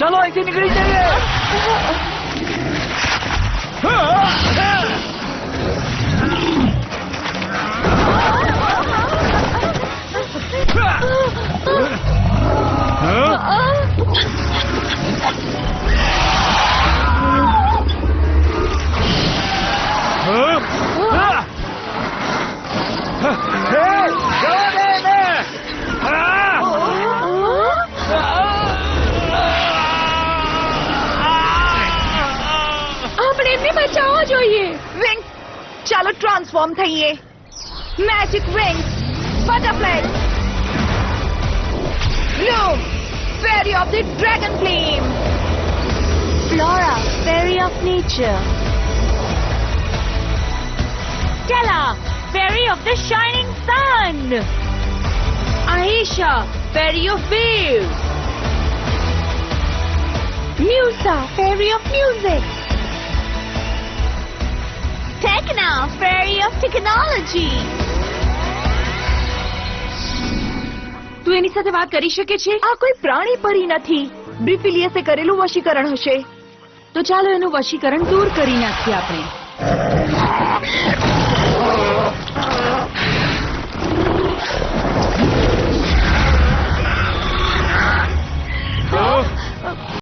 चलो ऐसे निकली जाइए। આપણે એમને બચાવવા જોઈએ. વિંગ, ચાલો ટ્રાન્સફોર્મ થઈએ. Magic wing, butterfly, bloom, fairy of the dragon flame, Flora, fairy of nature, Stella, fairy of the shining sun, Aisha, fairy of waves, Musa, fairy of music, Techna, fairy of technology. તું એની સાથે વાત કરી શકે છે? આ કોઈ પ્રાણી પરી નથી. બ્રીફિલિયસે કરેલું વશીકરણ હશે. તો ચાલો એનું વશીકરણ દૂર કરી નાખીએ આપણે.